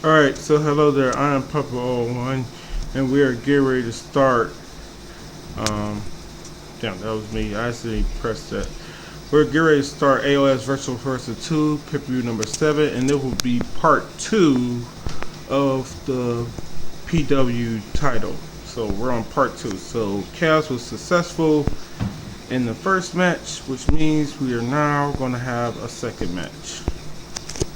Alright, so hello there, I am Papa01 and we are getting ready to start. Damn, that was me, I accidentally pressed that. We're getting ready to start AOS Virtual Person 2, PPV number 7, and it will be part 2 of the PW title. So we're on part 2. So Chaos was successful in the first match, which means we are now going to have a second match.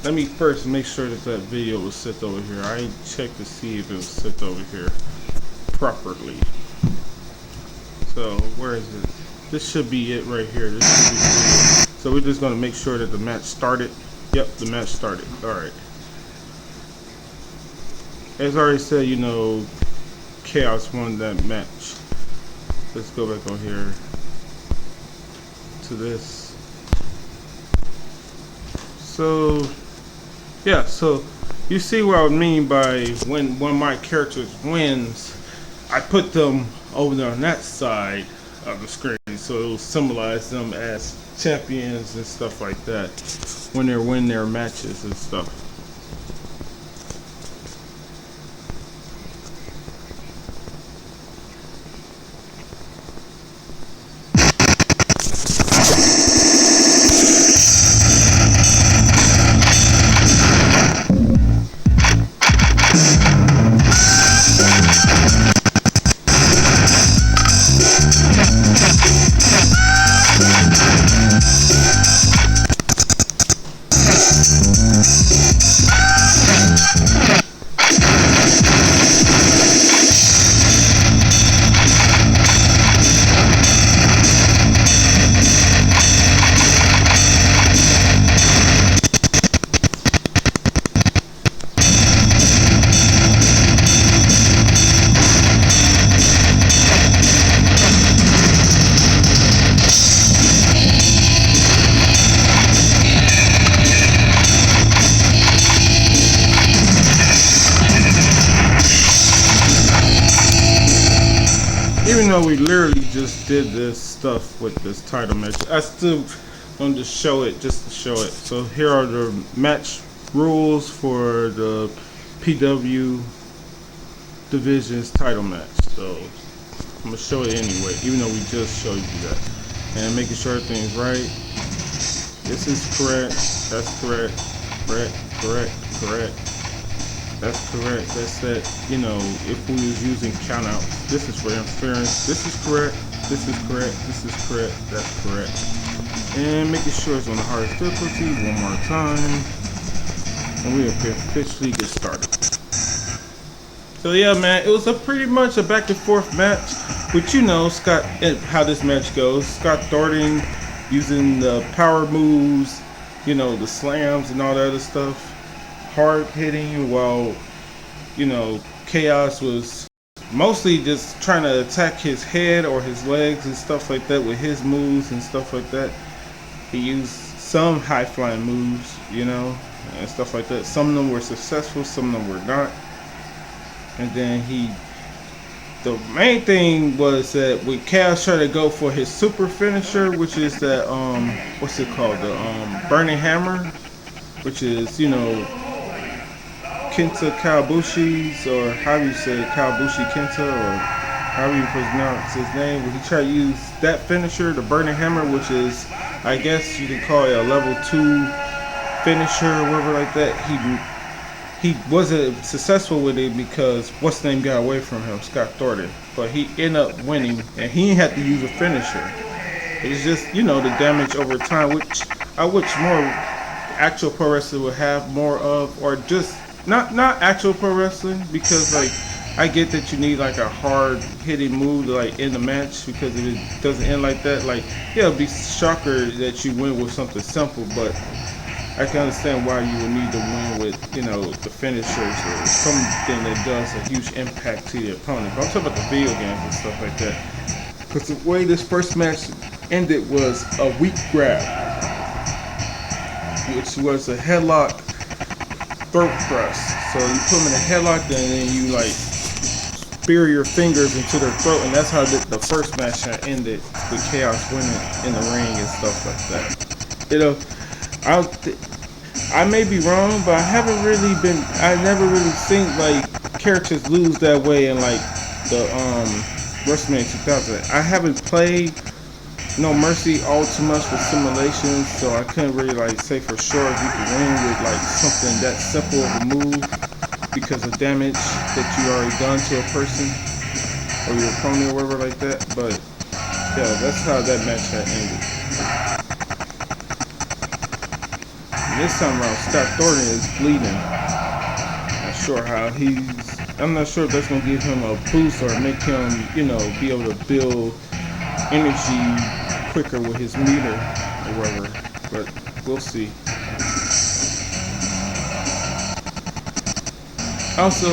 Let me first make sure that video was set over here. I checked to see if it was set over here properly. So where is it? This should be it right here. This should be it. So we're just gonna make sure that the match started. Yep, the match started. Alright. As I already said, you know, Chaos won that match. Let's go back on here to this. So yeah, so you see what I mean by when one of my characters wins, I put them over there on that side of the screen, so it will symbolize them as champions and stuff like that when they win their matches and stuff. Even though we literally just did this stuff with this title match, I still wanted to show it just to show it. So here are the match rules for the PW Division's title match. So I'm going to show it anyway, even though we just showed you that. And making sure everything's right. This is correct. That's correct. Correct. That's correct. That's that. You know, if we was using countouts. This is for interference. This is correct. This is correct. This is correct. That's correct. And making sure it's on the hardest difficulty one more time. And we can officially get started. So yeah, man, it was pretty much a back and forth match. But you know, Scott, how this match goes. Scott Thornton using the power moves, you know, the slams and all that other stuff. Hard hitting, while, you know, Chaos was mostly just trying to attack his head or his legs and stuff like that with his moves and stuff like that. He used some high flying moves, you know, and stuff like that. Some of them were successful, some of them were not. And then the main thing was that with Chaos tried to go for his super finisher, which is that what's it called, the burning hammer, which is, you know, Kenta Kawabushi's, or how you say it, Kawabushi Kenta, or however you pronounce his name. But he tried to use that finisher, the burning hammer, which is, I guess you could call it a level 2 finisher or whatever like that. He wasn't successful with it because what's his name got away from him, Scott Thornton. But he ended up winning, and he had to use a finisher. It's just, you know, the damage over time, which I wish more actual pro wrestling would have more of, or just not actual pro wrestling, because like I get that you need like a hard hitting move to like end the match, because if it doesn't end like that, like yeah, it'd be shocker that you win with something simple, but I can understand why you would need to win with, you know, the finishers or something that does a huge impact to the opponent. But I'm talking about the video games and stuff like that, because the way this first match ended was a weak grab, which was a headlock throat thrust. So you put them in a headlock, and then you like spear your fingers into their throat, and that's how the first match ended, with Chaos winning in the ring and stuff like that. You know, I may be wrong, but I never really seen like characters lose that way in like the WrestleMania 2000. I haven't played No Mercy all too much with simulations, so I couldn't really like say for sure if you could win with like something that simple of a move because of damage that you already done to a person or your opponent or whatever like that. But yeah, that's how that match had ended. And this time around, Scott Thornton is bleeding. I'm not sure if that's gonna give him a boost or make him, be able to build energy quicker with his meter or whatever. But we'll see. Also,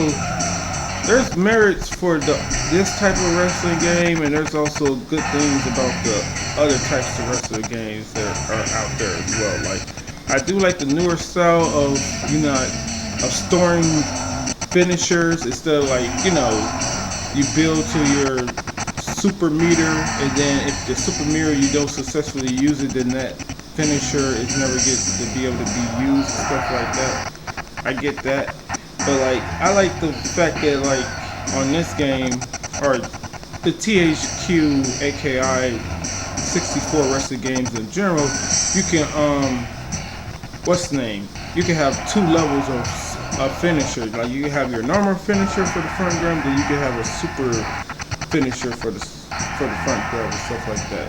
there's merits for this type of wrestling game, and there's also good things about the other types of wrestling games that are out there as well. Like, I do like the newer style of of storing finishers instead of like you build to your super meter, and then if the super meter you don't successfully use it, then that finisher is never get to be able to be used and stuff like that. I get that. But like, I like the fact that like on this game, or the THQ AKI 64 wrestling games in general, you can what's the name? You can have two levels of finisher. Like you can have your normal finisher for the front grab, then you can have a super finisher for the front grab and stuff like that.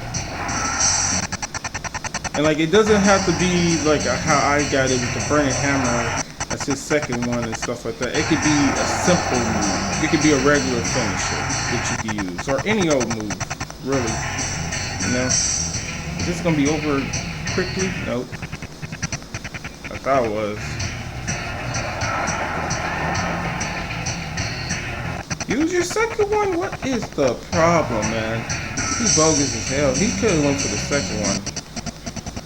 And like, it doesn't have to be like how I got it with the burning hammer. That's his second one and stuff like that. It could be a simple move. It could be a regular finisher that you can use, or any old move, really. Is this gonna be over quickly? Nope. I thought it was. Use your second one? What is the problem, man? He's bogus as hell. He could have went for the second one.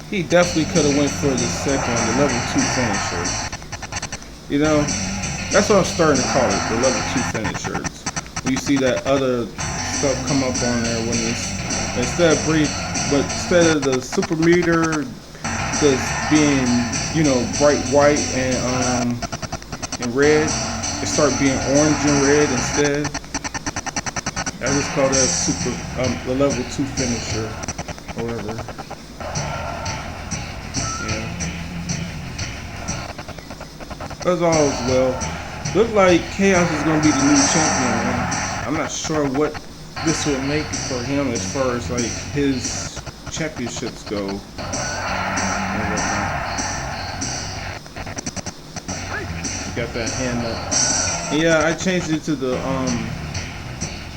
He definitely could have went for the second one, the level 2 finisher. That's what I'm starting to call it, the level 2 finishers. When you see that other stuff come up on there when it's instead of the super meter just being, bright white and red, it started being orange and red instead. I just call that the level 2 finisher, or whatever. As all is well. Look like Chaos is gonna be the new champion, man. I'm not sure what this will make for him as far as like his championships go. Got that hand up. Yeah, I changed it to the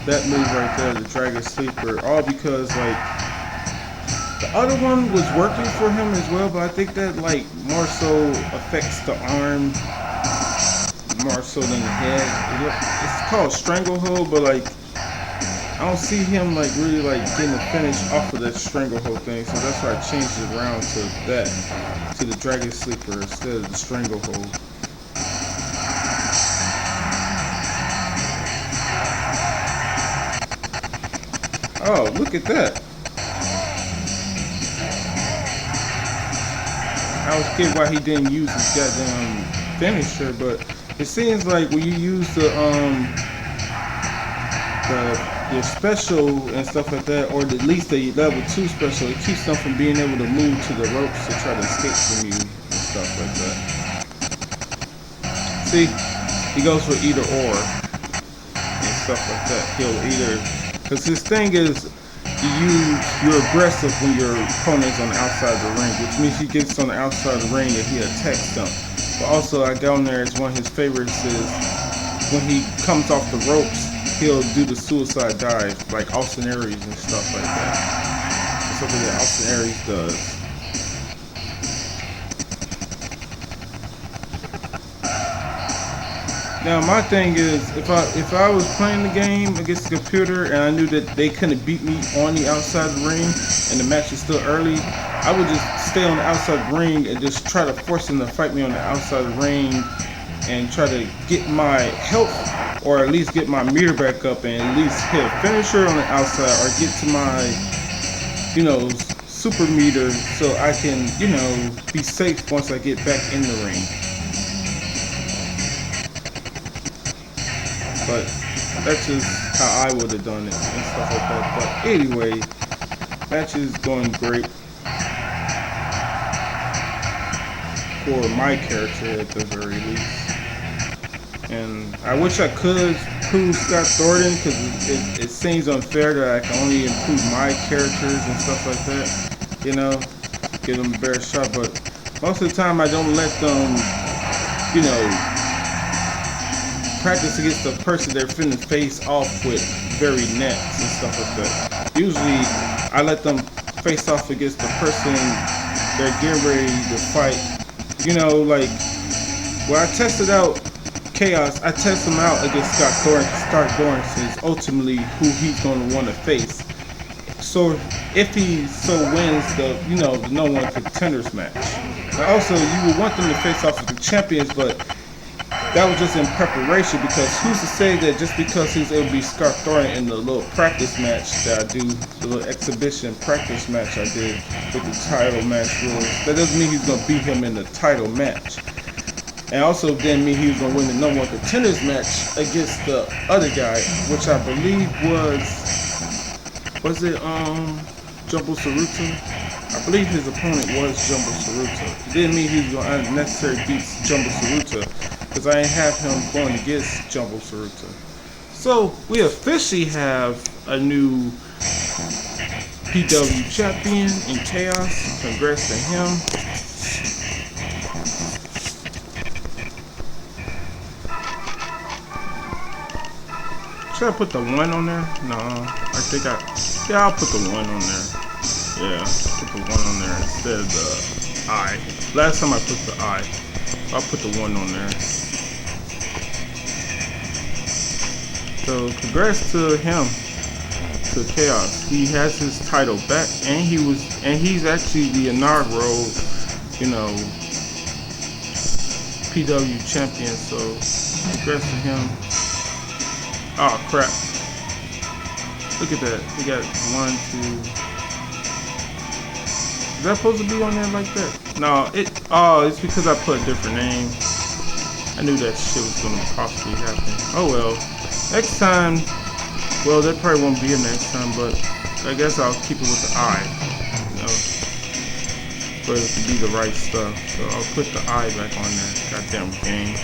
that move right there, the Dragon Sleeper, all because like the other one was working for him as well, but I think that like more so affects the arm more so than the head. It's called Stranglehold, but like I don't see him like really like getting a finish off of that Stranglehold thing, so that's why I changed it around to the Dragon Sleeper instead of the Stranglehold. Oh, look at that. I was kidding why he didn't use his goddamn finisher, but it seems like when you use the special and stuff like that, or at least the level 2 special, it keeps them from being able to move to the ropes to try to escape from you and stuff like that. See, he goes for either or and stuff like that. He'll either, because his thing is, you're aggressive when your opponent's on the outside of the ring, which means he gets on the outside of the ring and he attacks them. But also, I down there is one of his favorites is when he comes off the ropes, he'll do the suicide dive, like Austin Aries and stuff like that. That's something that Austin Aries does. Now my thing is, if I was playing the game against the computer and I knew that they couldn't beat me on the outside of the ring and the match is still early, I would just stay on the outside of the ring and just try to force them to fight me on the outside of the ring and try to get my health, or at least get my meter back up and at least hit a finisher on the outside, or get to my, super meter so I can, you know, be safe once I get back in the ring. But that's just how I would have done it and stuff like that. But anyway, match is going great for my character at the very least. And I wish I could prove Scott Thornton because it seems unfair that I can only improve my characters and stuff like that. You know, give them a better shot. But most of the time I don't let them, you know, practice against the person they're finna face off with very next and stuff like that. Usually I let them face off against the person they're getting ready to fight. You know, like when I tested out Chaos, I test him out against Scott Thornton is ultimately who he's going to want to face. So if he so wins the, you know, the no one contenders match. And also, you would want them to face off with the champions, but that was just in preparation because who's to say that just because he's able to be Scott Thornton in the little practice match that I do, the little exhibition practice match I did with the title match rules, that doesn't mean he's going to beat him in the title match. And also didn't mean he was going to win the number one contenders match against the other guy, which I believe was it Jumbo Saruta? I believe his opponent was Jumbo Saruta. It didn't mean he was going to unnecessarily beat Jumbo Saruta because I didn't have him going against Jumbo Saruta. So we officially have a new PW champion in Chaos. Congrats to him. Should I put the 1 on there? No, I think I'll put the 1 on there. Yeah, put the 1 on there instead of the I. Last time I put the I. I'll put the 1 on there. So congrats to him, to Chaos. He has his title back, and he's actually the inaugural, you know, PW champion. So congrats to him. Oh crap. Look at that. We got 1, 2. Is that supposed to be on there like that? No, it's because I put a different name. I knew that shit was gonna possibly happen. Oh well. Next time, well, that probably won't be here next time, but I guess I'll keep it with the I. You know, for it to be the right stuff. So I'll put the I back on there. Goddamn game.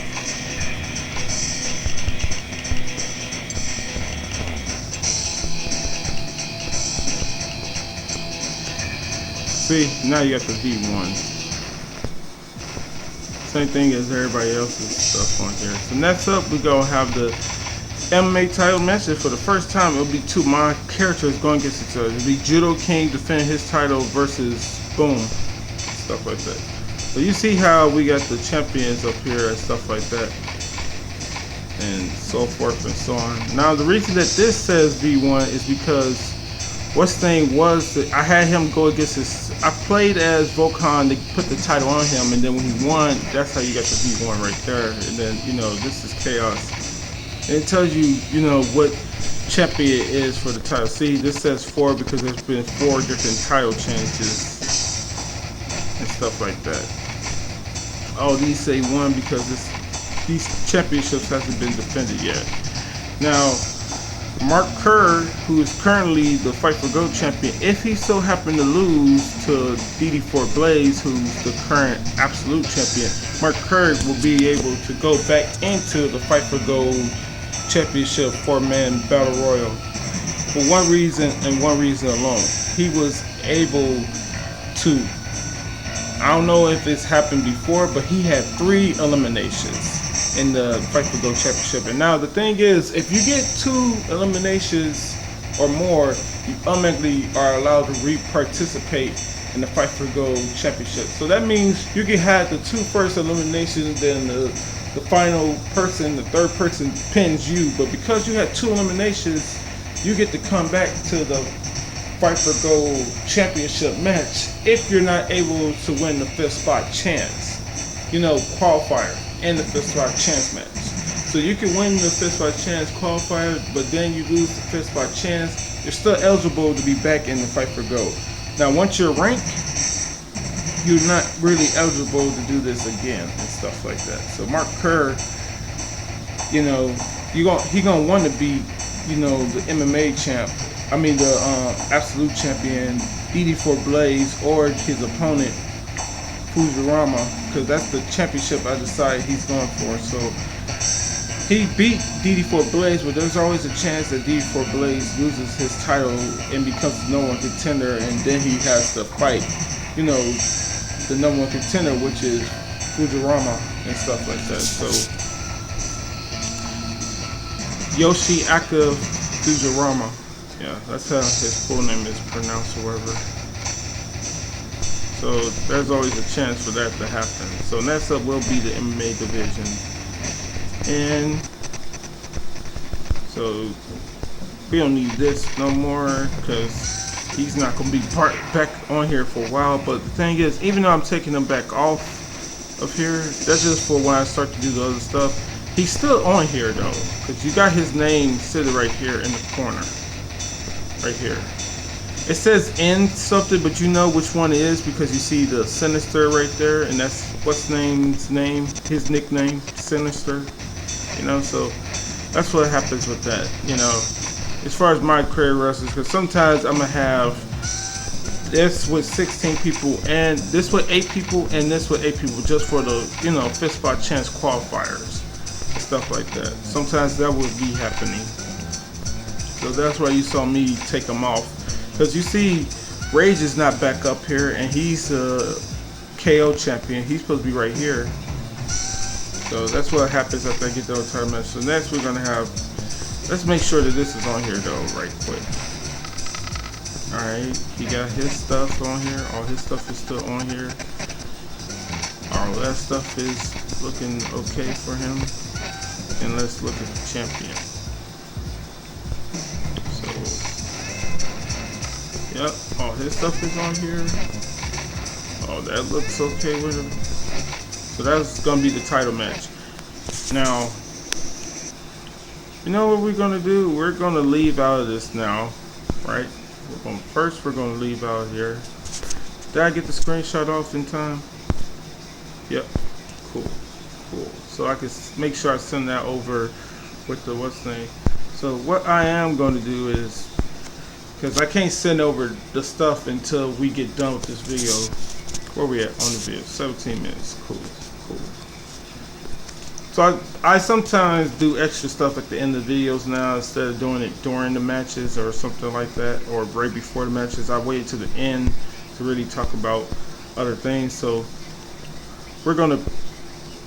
See, now you got the V1. Same thing as everybody else's stuff on here. So next up, we gonna have the MMA title match. For the first time, it'll be two my characters going against each other. It'll be Judo King defending his title versus Boom, stuff like that. So you see how we got the champions up here and stuff like that, and so forth and so on. Now the reason that this says V1 is because what's the thing was that I had him go against his. I played as Volkan to put the title on him, and then when he won, that's how you got the V1 right there. And then, you know, this is Chaos. And it tells you, you know, what champion it is for the title. See, this says 4 because there's been 4 different title changes and stuff like that. Oh, these say 1 because these championships hasn't been defended yet. Now, Mark Kerr, who is currently the Fight for Gold champion, if he so happened to lose to DD4 Blaze, who's the current absolute champion, Mark Kerr will be able to go back into the Fight for Gold championship 4-man battle royal for one reason and one reason alone. He was able to, I don't know if it's happened before, but he had 3 eliminations in the Fight for Gold championship. And now the thing is, if you get 2 eliminations or more, you automatically are allowed to re-participate in the Fight for Gold championship. So that means you can have the 2 first eliminations, then the final person, the 3rd person pins you. But because you had 2 eliminations, you get to come back to the Fight for Gold championship match if you're not able to win the 5th spot chance, you know, qualifier in the 5th spot chance match. So you can win the 5th spot chance qualifier, but then you lose the 5th spot chance, you're still eligible to be back in the Fight for Gold. Now, once you're ranked, you're not really eligible to do this again and stuff like that. So Mark Kerr, you know, he gonna want to be, you know, the MMA champ. I mean the absolute champion, DD4 Blaze, or his opponent Fujirama, because that's the championship I decided he's going for. So he beat DD4 Blaze, but there's always a chance that DD4 Blaze loses his title and becomes the number one contender, and then he has to fight, you know, the number one contender, which is Fujirama and stuff like that. So Yoshiaka Fujirama, yeah, that's how his full name is pronounced or whatever. So there's always a chance for that to happen. So next up will be the MMA division. And so we don't need this no more because he's not going to be back on here for a while. But the thing is, even though I'm taking him back off of here, that's just for when I start to do the other stuff. He's still on here though, because you got his name sitting right here in the corner. Right here. It says N something, but you know which one it is because you see the Sinister right there, and that's what's name's name, his nickname, Sinister. You know, so that's what happens with that. You know, as far as my career wrestlers, because sometimes I'm gonna have this with 16 people and this with 8 people and this with 8 people just for the, you know, fifth spot chance qualifiers, stuff like that. Sometimes that would be happening. So that's why you saw me take them off. Because you see, Rage is not back up here, and he's a KO champion. He's supposed to be right here. So that's what happens after I get those title matches. So next we're gonna have, let's make sure that this is on here though, right quick. Alright, he got his stuff on here. All his stuff is still on here. All that stuff is looking okay for him. And let's look at the champion. Yep, all his stuff is on here. Oh, that looks okay with him. So that's gonna be the title match. Now, you know what we're gonna do? We're gonna leave out of this now, right? First, we're gonna leave out here. Did I get the screenshot off in time? Yep. Cool. So I can make sure I send that over with the what's name. So what I am going to do is, because I can't send over the stuff until we get done with this video. Where we at on the video? 17 minutes. Cool. So I sometimes do extra stuff at the end of the videos now instead of doing it during the matches or something like that, or right before the matches. I wait to the end to really talk about other things. So we're gonna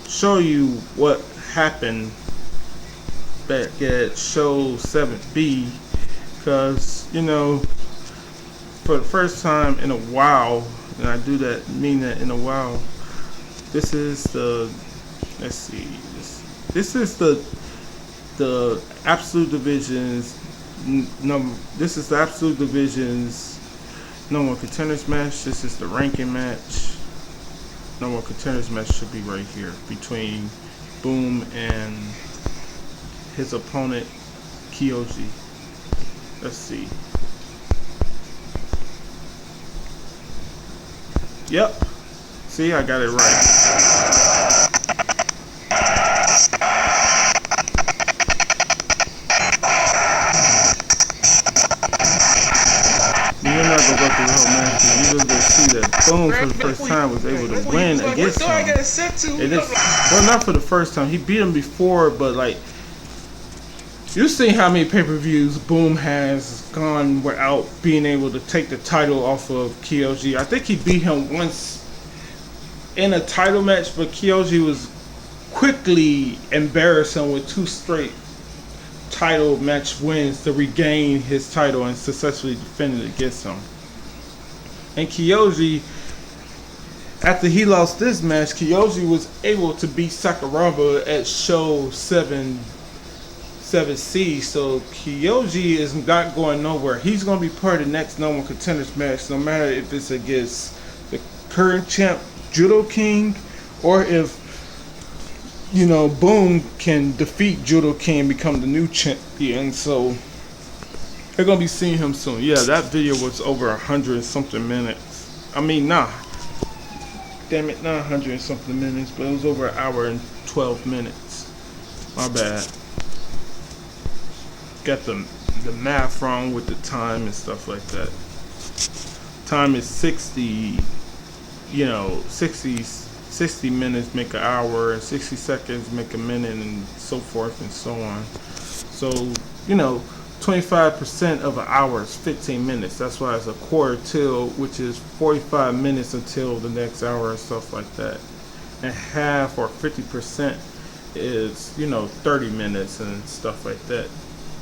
show you what happened back at show 7B, because you know, for the first time in a while, and I do that, mean that in a while, this is the, let's see, this is the absolute divisions number. This is the absolute divisions number one contenders match. This is the ranking match. Number one contenders match should be right here between Boom and his opponent Kyoji. Let's see. Yep. See, I got it right. You're not gonna go through the whole match because you're gonna see that Boom for the first time was able to win against him. And it's, well, not for the first time. He beat him before, but like, you've seen how many pay-per-views Boom has gone without being able to take the title off of Kyoji. I think he beat him once in a title match, but Kyoji was quickly embarrassing with 2 straight title match wins to regain his title and successfully defend it against him. And Kyoji, after he lost this match, Kyoji was able to beat Sakuraba at show 7C. So Kyoji is not going nowhere. He's going to be part of the next number one contenders match, no matter if it's against the current champ Judo King, or if, you know, Boom can defeat Judo King and become the new champion. So They're gonna be seeing him soon. Yeah, that video was over 100 and something minutes. I mean, nah, damn it, not 100 and something minutes, but it was over an hour and 12 minutes. My bad. Got the math wrong with the time and stuff like that. Time is 60, 60 minutes make an hour, and 60 seconds make a minute, and so forth and so on. So, 25% of an hour is 15 minutes. That's why it's a quarter till, which is 45 minutes until the next hour and stuff like that. And half or 50% is, 30 minutes and stuff like that.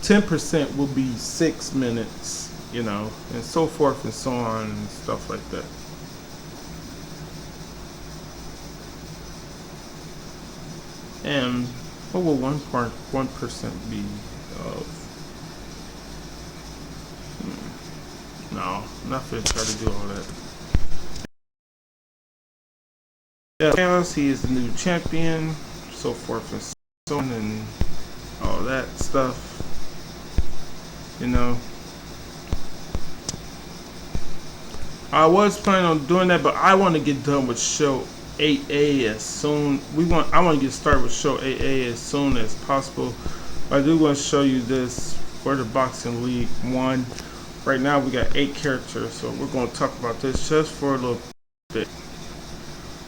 10% will be 6 minutes, and so forth and so on and stuff like that. And what will 1% be of? No, I'm not gonna try to do all that. Yeah, he is the new champion, so forth and so on, and all that stuff. I was planning on doing that, but I want to get done with show 8A as soon. I want to get started with show 8A as soon as possible. But I do want to show you this for the Boxing League 1. Right now we got 8 characters, so we're going to talk about this just for a little bit.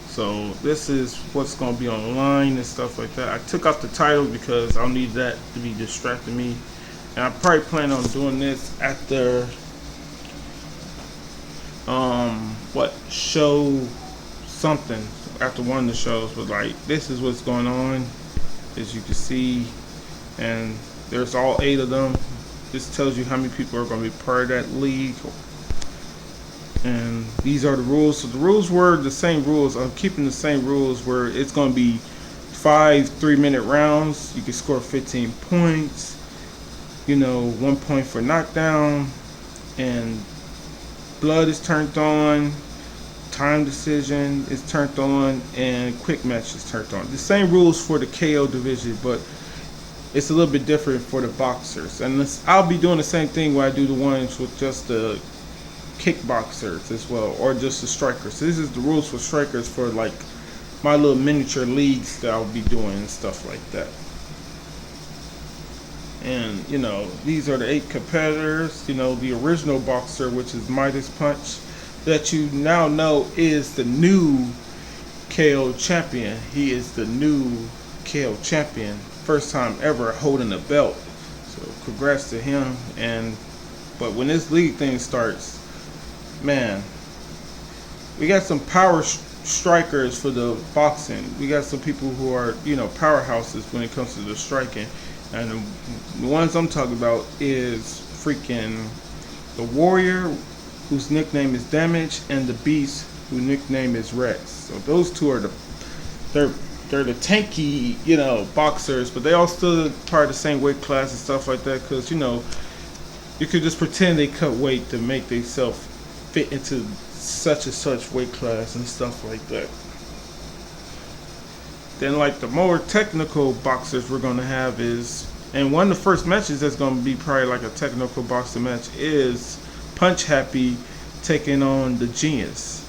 So this is what's going to be online and stuff like that. I took off the title because I don't need that to be distracting me. And I probably plan on doing this after show something, after one of the shows. But like, this is what's going on, as you can see, and there's all 8 of them. This tells you how many people are going to be part of that league, and these are the rules. So the rules were the same rules. I'm keeping the same rules, where it's going to be 5 3-minute rounds. You can score 15 points, 1 point for knockdown, and blood is turned on, time decision is turned on, and quick match is turned on. The same rules for the KO division, but it's a little bit different for the boxers. And I'll be doing the same thing where I do the ones with just the kickboxers as well, or just the strikers. So this is the rules for strikers for like my little miniature leagues that I'll be doing and stuff like that. And these are the 8 competitors. The original boxer, which is Midas Punch, that you now know is the new KO champion. He is the new KO champion, first time ever holding a belt. So congrats to him. But when this league thing starts, man, we got some power strikers for the boxing. We got some people who are powerhouses when it comes to the striking. And the ones I'm talking about is freaking the Warrior, whose nickname is Damage, and the Beast, whose nickname is Rex. So those two are they're the tanky, boxers, but they all still part of the same weight class and stuff like that, because you could just pretend they cut weight to make themselves fit into such and such weight class and stuff like that. Then like the more technical boxers we're going to have is, and one of the first matches that's going to be probably like a technical boxing match is Punch Happy taking on the Genius.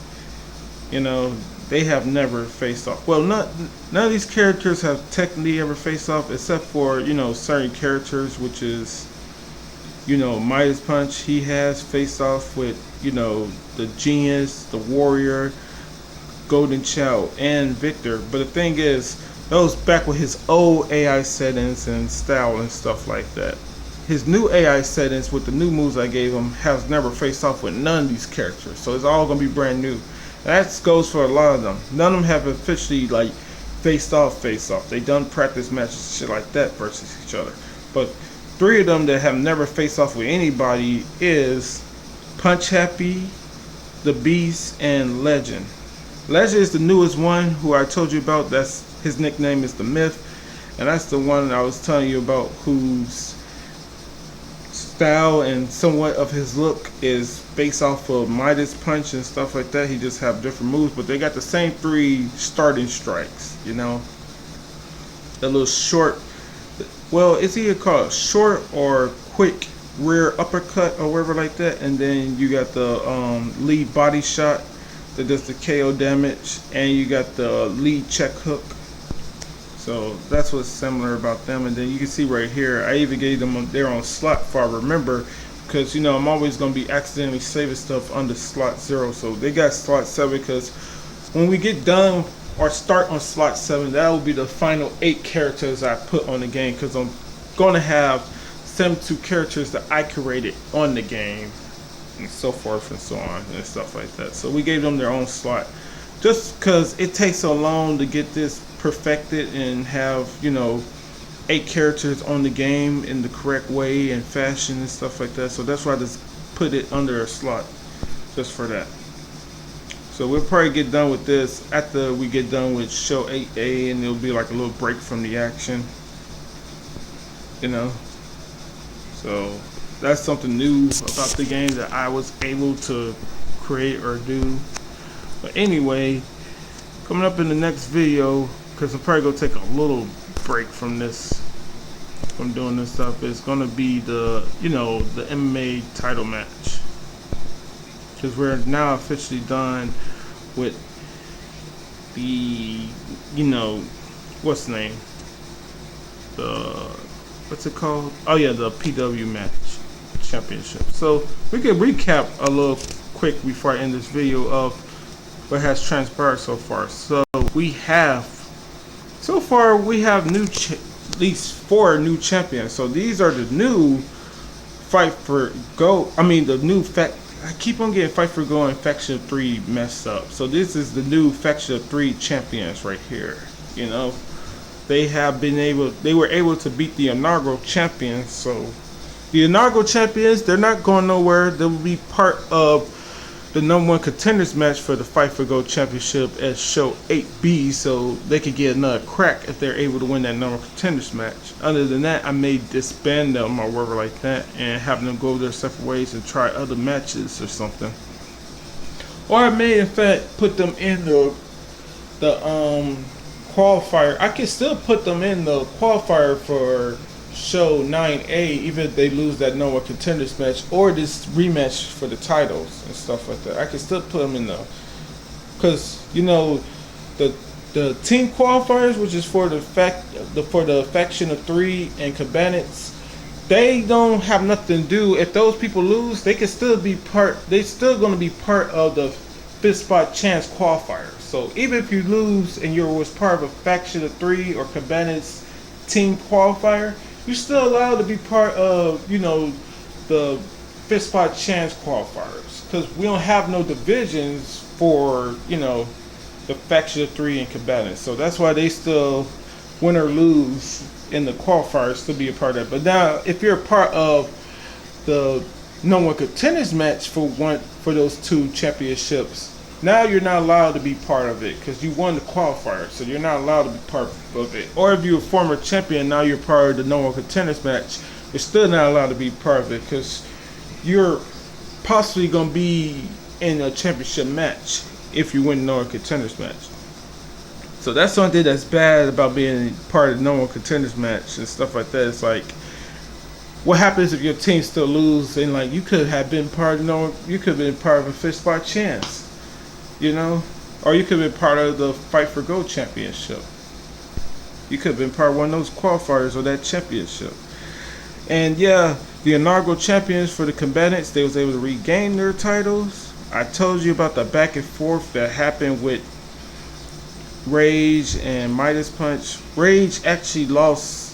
They have never faced off. Well, none of these characters have technically ever faced off, except for certain characters, which is Midas Punch. He has faced off with the Genius, the Warrior, Golden Child, and Victor. But the thing is, that was back with his old AI settings and style and stuff like that. His new AI settings with the new moves I gave him has never faced off with none of these characters. So it's all going to be brand new. And that goes for a lot of them. None of them have officially like faced off. They done practice matches and shit like that versus each other. But 3 of them that have never faced off with anybody is Punch Happy, the Beast, and Legend. Legend is the newest one, who I told you about. His nickname is the Myth, and that's the one I was telling you about, whose style and somewhat of his look is based off of Midas Punch and stuff like that. He just have different moves, but they got the same 3 starting strikes. The little short, well, it's either called short or quick rear uppercut or whatever like that, and then you got the lead body shot that does the KO damage, and you got the lead check hook. So that's what's similar about them. And then you can see right here, I even gave them their own slot if I remember, because you know I'm always going to be accidentally saving stuff under slot 0. So they got slot 7 because when we get done or start on slot 7, that will be the final 8 characters I put on the game, because I'm going to have 72 characters that I created on the game, and so forth and so on and stuff like that. So we gave them their own slot just because it takes so long to get this perfected and have, you know, 8 characters on the game in the correct way and fashion and stuff like that. So that's why I just put it under a slot just for that. So we'll probably get done with this after we get done with show 8A, and it'll be like a little break from the action, you know. So that's something new about the game that I was able to create or do. But anyway, coming up in the next video, because I'm probably gonna take a little break from this, from doing this stuff, it's gonna be the, you know, the MMA title match, because we're now officially done with the, you know, what's the name, the, what's it called? Oh yeah, the PW match championship. So we can recap a little quick before I end this video of what has transpired so far. So we have, so far we have at least 4 new champions. So these are the new Fight for Go. I mean the new I keep on getting Fight for Go and Faction 3 messed up. So this is the new Faction 3 champions right here. You know, they were able to beat the inaugural champions. So the inaugural champions, they're not going nowhere. They will be part of the #1 contenders match for the Fight for Gold Championship at show 8B, so they could get another crack if they're able to win that #1 contenders match. Other than that, I may disband them or whatever like that and have them go their separate ways and try other matches or something. Or I may in fact put them in the qualifier. I can still put them in the qualifier for show 9A, even if they lose that #1 contenders match or this rematch for the titles and stuff like that. I can still put them in the, because you know the team qualifiers, which is for the faction of 3 and cabinets, they don't have nothing to do. If those people lose, they can still be part. They still going to be part of the 5th spot chance qualifiers. So even if you lose and you was part of a faction of 3 or cabinets team qualifier, you're still allowed to be part of, you know, the 5th spot chance qualifiers, because we don't have no divisions for, you know, the faction of 3 and cabinets. So that's why they still win or lose in the qualifiers, still be a part of that. But now if you're a part of the #1 contenders match for those 2 championships, now you're not allowed to be part of it because you won the qualifier, so you're not allowed to be part of it. Or if you're a former champion, now you're part of the #1 contenders match, you're still not allowed to be part of it because you're possibly going to be in a championship match if you win the #1 contenders match. So that's something that's bad about being part of the #1 contenders match and stuff like that. It's like, what happens if your team still lose and like you could have been part of you could have been part of a 5th spot chance, you know, or you could have been part of the Fight for Gold championship. You could have been part of one of those qualifiers or that championship. And yeah, the inaugural champions for the combatants, they was able to regain their titles. I told you about the back and forth that happened with Rage and Midas Punch. Rage actually lost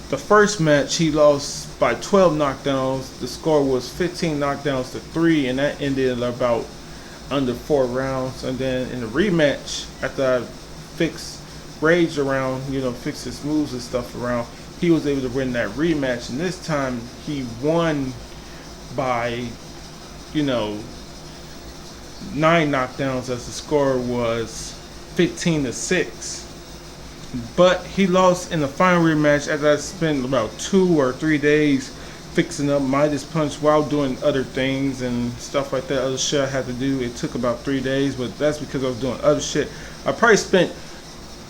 the first match. He lost by 12 knockdowns. The score was 15 knockdowns to 3, and that ended about under 4 rounds. And then in the rematch, after I fixed Rage around, you know, fixed his moves and stuff around, he was able to win that rematch. And this time he won by, you know, 9 knockdowns, as the score was 15 to 6. But he lost in the final rematch after I spent about 2 or 3 days fixing up Midas Punch while doing other things and stuff like that, other shit I had to do. It took about 3 days, but that's because I was doing other shit. I probably spent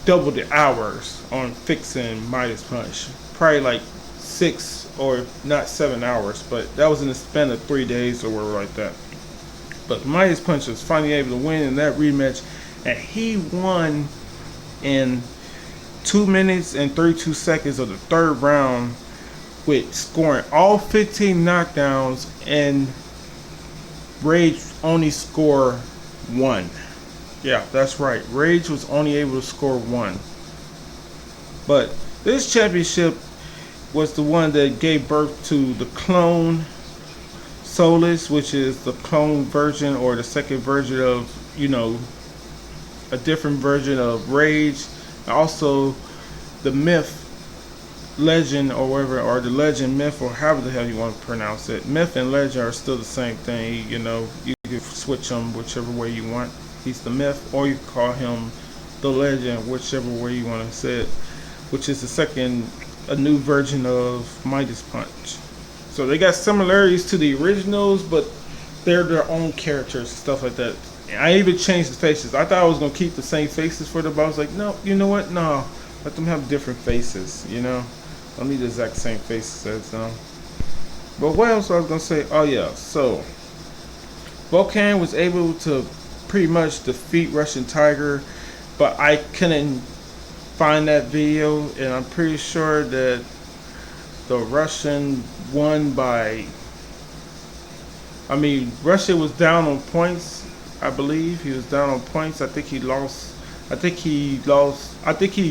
double the hours on fixing Midas Punch. Probably like 6 or not 7 hours, but that was in the span of 3 days or whatever like that. But Midas Punch was finally able to win in that rematch, and he won in 2 minutes and 32 seconds of the third round, with scoring all 15 knockdowns, and Rage only scored 1. Yeah, that's right. Rage was only able to score 1. But this championship was the one that gave birth to the clone Solus, which is the clone version or the second version of, a different version of Rage. Also, the myth, legend, or whatever, or the legend, myth, or however the hell you want to pronounce it. Myth and legend are still the same thing. You can switch them whichever way you want. He's the myth, or you can call him the legend, whichever way you want to say it, which is a new version of Midas Punch. So they got similarities to the originals, but they're their own characters and stuff like that. And I even changed the faces. I thought I was going to keep the same faces for them, but I was like, no, you know what? No, let them have different faces, Don't need the exact same faces as them. But what else I was going to say? Oh, yeah. So, Volcan was able to pretty much defeat Russian Tiger, but I couldn't find that video, and I'm pretty sure that the Russian won by, Russia was down on points, I believe. He was down on points. I think he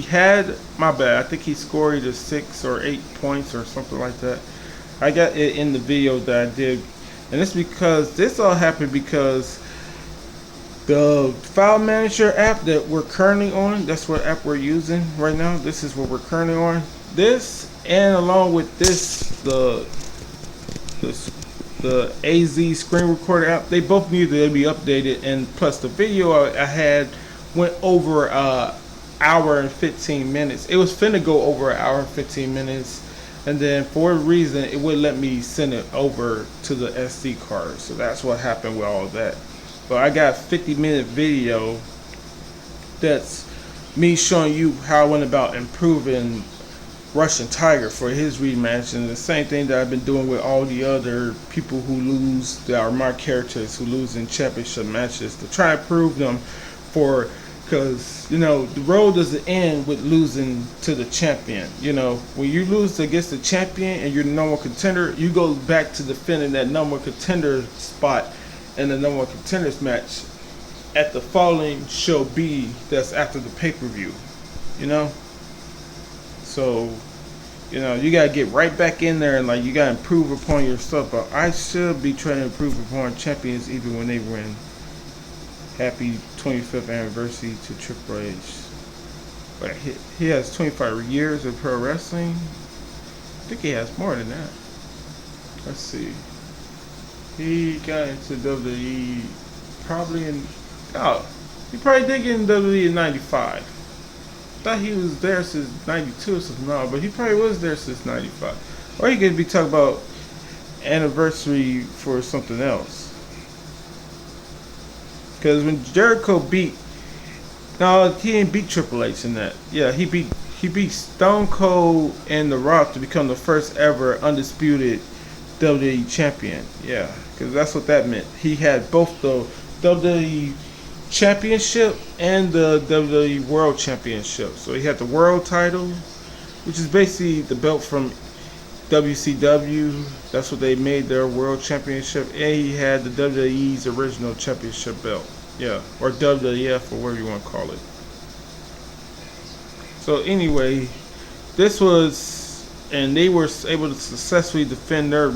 had, my bad, I think he scored either 6 or 8 points or something like that. I got it in the video that I did, and it's because this all happened because the file manager app that we're currently on, that's what app we're using right now. This is what we're currently on. This, and along with this, the AZ screen recorder app, they both needed to be updated, and plus the video I had went over hour and 15 minutes. It was finna go over an hour and 15 minutes, and then for a reason it wouldn't let me send it over to the SD card. So that's what happened with all that. But I got a 50-minute video that's me showing you how I went about improving Russian Tiger for his rematch, and the same thing that I've been doing with all the other people who lose, that are my characters who lose in championship matches, to try and prove them because the road doesn't end with losing to the champion. When you lose against the champion and you're the number one contender, you go back to defending that number one contender spot in the number one contenders match at the following show B, that's after the pay-per-view. So you gotta get right back in there, and you gotta improve upon your stuff. But I should be trying to improve upon champions even when they win. Happy 25th anniversary to Triple H. But he has 25 years of pro wrestling. I think he has more than that. Let's see. He got into WWE probably he probably did get in WWE in 95. Thought he was there since 92 or something. No, but he probably was there since 95. Or he could be talking about anniversary for something else. Because when Jericho he didn't beat Triple H in that. Yeah, he beat Stone Cold and The Rock to become the first ever undisputed WWE champion. Yeah, because that's what that meant. He had both the WWE Championship and the WWE World Championship. So he had the World title, which is basically the belt from WCW. That's what they made their World Championship. And he had the WWE's original championship belt. Yeah, or WWF, or whatever you want to call it. So anyway, this was, and they were able to successfully defend their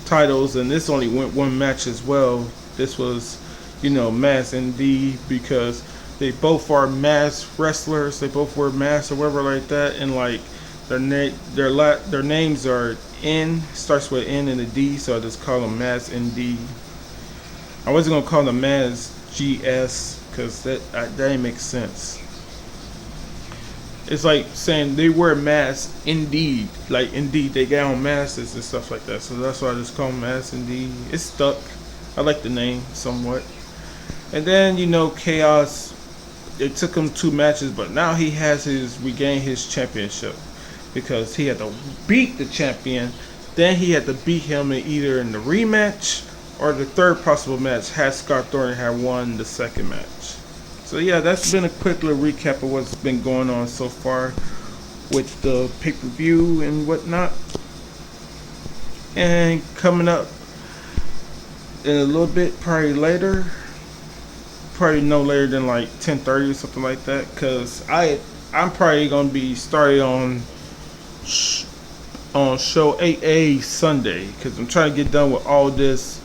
titles, and this only went one match as well. This was, mass ND, because they both are mass wrestlers. They both wear masks or whatever like that, and their names are N, starts with N and a D, so I just call them mass ND. I wasn't gonna call them mass GS because that didn't make sense. It's like saying they wear masks indeed, like indeed they got on masks and stuff like that. So that's why I just call them masks indeed. It's stuck. I like the name somewhat. And then Chaos, it took him 2 matches, but now he has regained his championship. because he had to beat the champion. Then he had to beat him in either in the rematch or the third possible match had Scott Thornton had won the second match. So yeah, that's been a quick little recap of what's been going on so far with the pay-per-view and whatnot. And coming up in a little bit, probably later, probably no later than like 10:30 or something like that, because I'm probably gonna be starting on show 8A Sunday, because I'm trying to get done with all this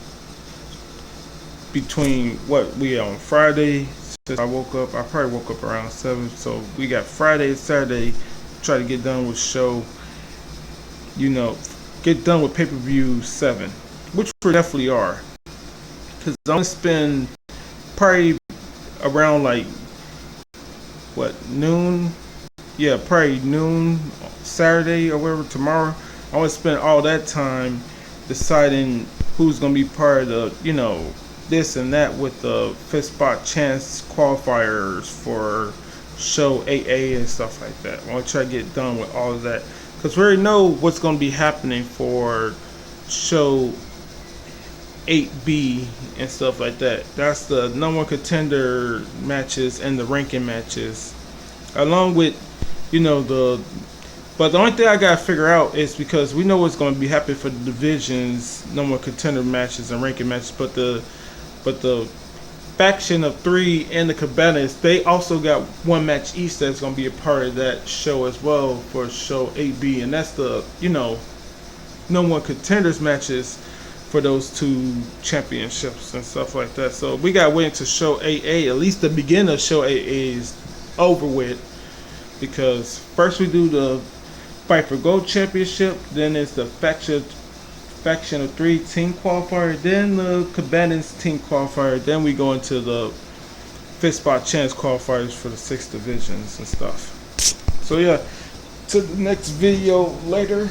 between what we on Friday. Since I probably woke up around 7, so we got Friday and Saturday. Try to get done with show, get done with pay-per-view 7, which we definitely are, because I'm gonna spend probably around like noon, probably noon Saturday or whatever tomorrow. I want to spend all that time deciding who's gonna be part of the this and that with the fifth spot chance qualifiers for show 8A and stuff like that. I want to try to get done with all of that, because we already know what's going to be happening for show 8B and stuff like that. That's the number one contender matches and the ranking matches, along with but the only thing I gotta figure out is, because we know what's going to be happening for the divisions, number one contender matches and ranking matches, but the faction of 3 and the Cabanas, they also got one match each that's going to be a part of that show as well for show 8B, and that's the no one contenders matches for those 2 championships and stuff like that. So we got to wait until show 8A, at least the beginning of show 8A is over with, because first we do the Fight for Gold Championship, then it's the faction of 3 team qualifier, then the Cabanas team qualifier, then we go into the fifth spot chance qualifiers for the 6 divisions and stuff. So yeah, to the next video later.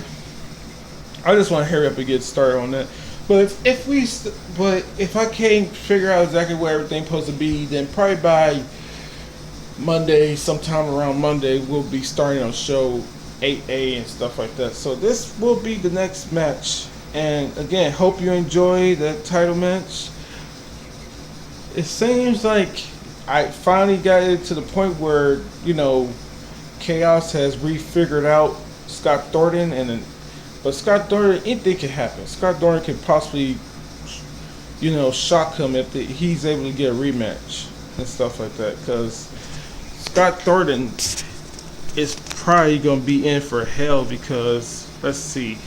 I just want to hurry up and get started on that. But if I can't figure out exactly where everything's supposed to be, then probably by Monday, sometime around Monday, we'll be starting on show 8A and stuff like that. So this will be the next match. And again, hope you enjoy that title match. It seems like I finally got it to the point where, Chaos has refigured out Scott Thornton, but Scott Thornton, anything can happen. Scott Thornton can possibly, shock him if he's able to get a rematch and stuff like that. Because Scott Thornton is probably going to be in for hell, because, let's see.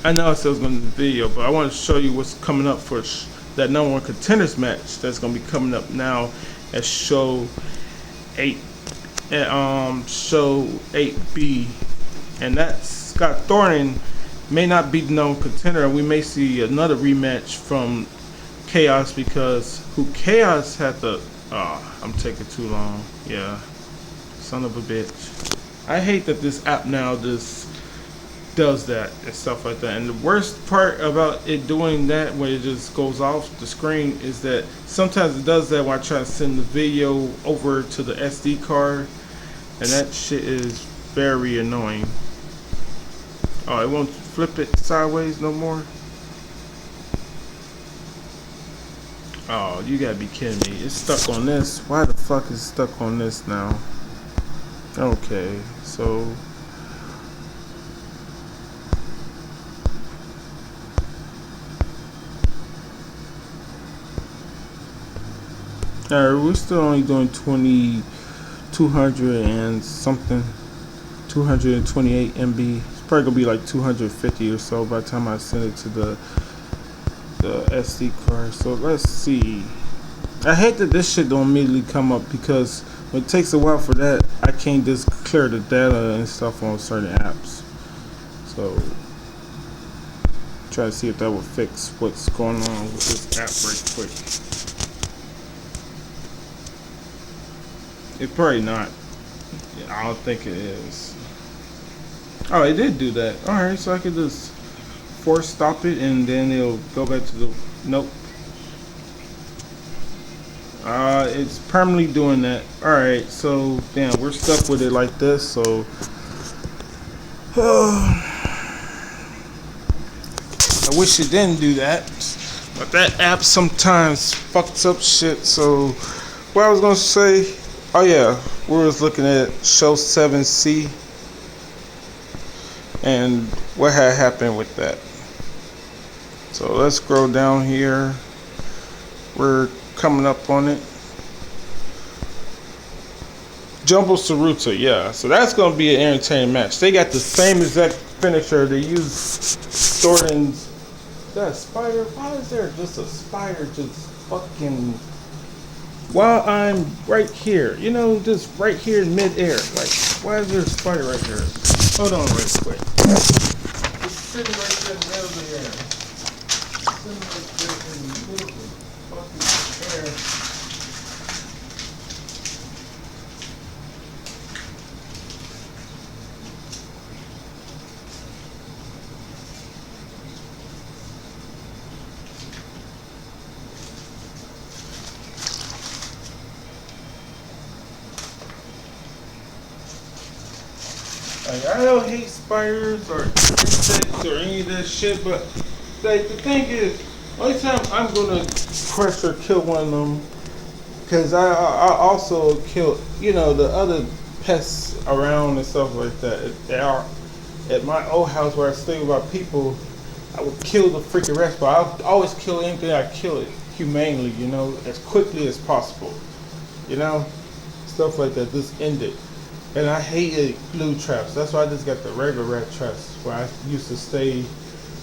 I know I said I was going to do the video, but I want to show you what's coming up for that number one contenders match that's going to be coming up now at show 8, show 8B, and that's Scott Thornton may not be the number one contender, and we may see another rematch from Chaos, because Chaos had the I'm taking too long. Yeah, son of a bitch. I hate that this app now just does that and stuff like that. And the worst part about it doing that, when it just goes off the screen, is that sometimes it does that when I try to send the video over to the SD card, and that shit is very annoying. Oh, it won't flip it sideways no more? Oh, you gotta be kidding me. It's stuck on this. Why the fuck is it stuck on this now? Okay, so alright, we're still only doing 200 and something, 228 MB. It's probably gonna be like 250 or so by the time I send it to the SD card. So let's see. I hate that this shit don't immediately come up, because when it takes a while for that, I can't just clear the data and stuff on certain apps. So try to see if that will fix what's going on with this app right quick. It's probably not. I don't think it is. Oh, it did do that. Alright, so I could just force stop it, and then it'll go back to the... Nope. It's permanently doing that. Alright, so damn, we're stuck with it like this. So I wish it didn't do that, but that app sometimes fucks up shit. So, what I was gonna say, oh yeah, we was looking at show 7C and what had happened with that. So let's scroll down here. We're coming up on it. Jumbo Saruta, yeah. So that's gonna be an entertaining match. They got the same exact finisher. They use Thornton's. Is that a spider? Why is there just a spider just fucking while I'm right here? You know, just right here in midair. Like, why is there a spider right here? Hold on right quick. It's sitting right there in the middle of the air. Sitting right there in the middle of the fucking air. Like, I don't hate spiders or insects or any of that shit, but like the thing is, only time I'm gonna crush or kill one of them, because I also kill, you know, the other pests around and stuff like that. They are at my old house where I stay with my people. I would kill the freaking rest, but I always kill anything. I kill it humanely, you know, as quickly as possible, you know, stuff like that. Just end it. And I hated glue traps. That's why I just got the regular rat traps. Where I used to stay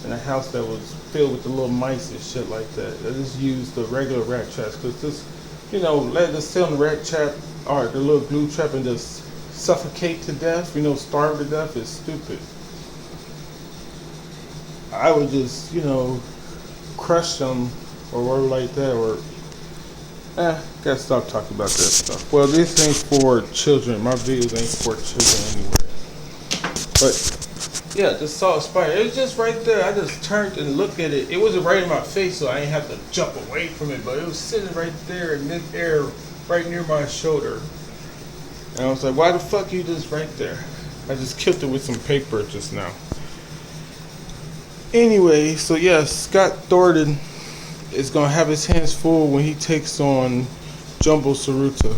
in a house that was filled with the little mice and shit like that. I just used the regular rat traps because this, you know, let us sit on the rat trap or the little glue trap and just suffocate to death. You know, starve to death is stupid. I would just, you know, crush them or whatever like that, or gotta stop talking about that stuff. Well, this ain't for children. My videos ain't for children anyway. But yeah, just saw a spider. It was just right there. I just turned and looked at it. It wasn't right in my face, so I didn't have to jump away from it. But it was sitting right there in mid-air, right near my shoulder. And I was like, "Why the fuck you just right there?" I just killed it with some paper just now. Anyway, so yeah, Scott Thornton is gonna have his hands full when he takes on Jumbo Saruta.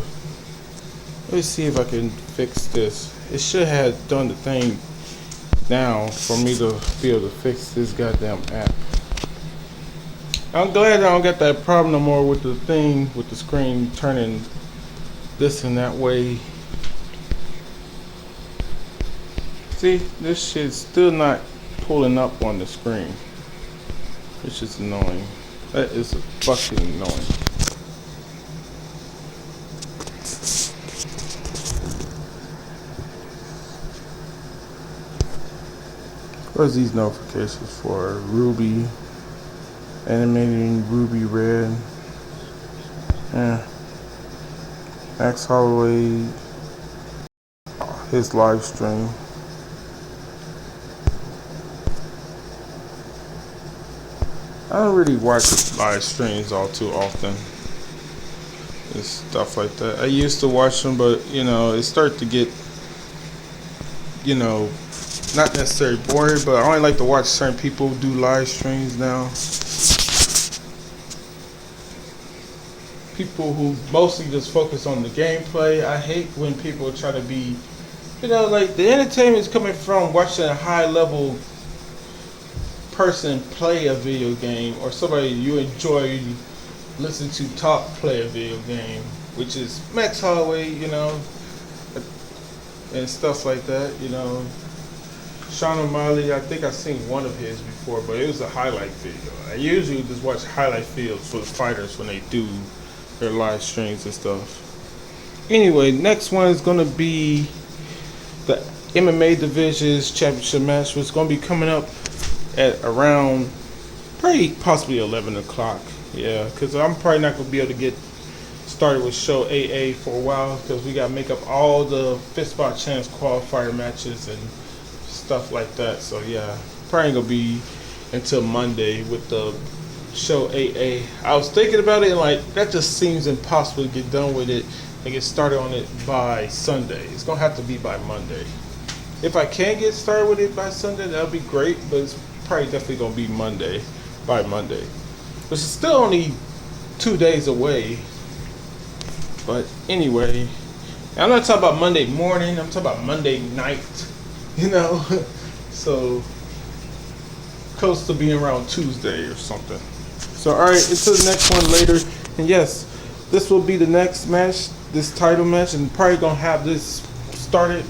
Let me see if I can fix this. It should have done the thing now for me to be able to fix this goddamn app. I'm glad I don't got that problem no more with the thing, with the screen turning this and that way. See, this shit's still not pulling up on the screen, which is annoying. That is fucking annoying. What's these notifications for? Ruby, animating Ruby Red. Max Holloway, his live stream. I don't really watch live streams all too often and stuff like that. I used to watch them, but you know, it started to get, you know, not necessarily boring, but I only like to watch certain people do live streams now. People who mostly just focus on the gameplay. I hate when people try to be, you know, like the entertainment is coming from watching a high level person play a video game, or somebody you enjoy listening to talk play a video game, which is Max Holloway, you know, and stuff like that, you know. Sean O'Malley, I think I've seen one of his before, but it was a highlight video. I usually just watch highlight videos for the fighters when they do their live streams and stuff. Anyway, next one is going to be the MMA Divisions Championship match, which is going to be coming up at around probably possibly 11 o'clock. Yeah, because I'm probably not going to be able to get started with show AA for a while, because we got to make up all the Fist Spot Champs qualifier matches and stuff like that. So yeah, probably going to be until Monday with the show AA. I was thinking about it and like, that just seems impossible to get done with it and get started on it by Sunday. It's going to have to be by Monday. If I can get started with it by Sunday, that'll be great. But it's probably definitely gonna be Monday, by Monday. Which is still only 2 days away. But anyway, I'm not talking about Monday morning. I'm talking about Monday night. You know, so close to being around Tuesday or something. So all right, until the next one later. And yes, this will be the next match, this title match, and probably gonna have this started.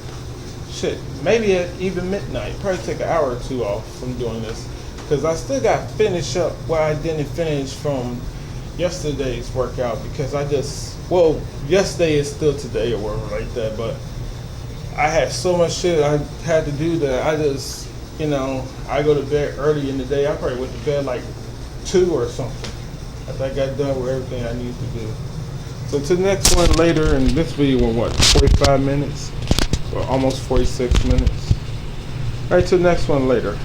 Shit, maybe at even midnight. Probably take an hour or two off from doing this, because I still got to finish up what I didn't finish from yesterday's workout. Because yesterday is still today or whatever like that. But I had so much shit I had to do that I just, I go to bed early in the day. I probably went to bed like 2 or something. After I got done with everything I need to do. So to the next one later, and this video in 45 minutes? Or almost 46 minutes. Alright, to the next one later.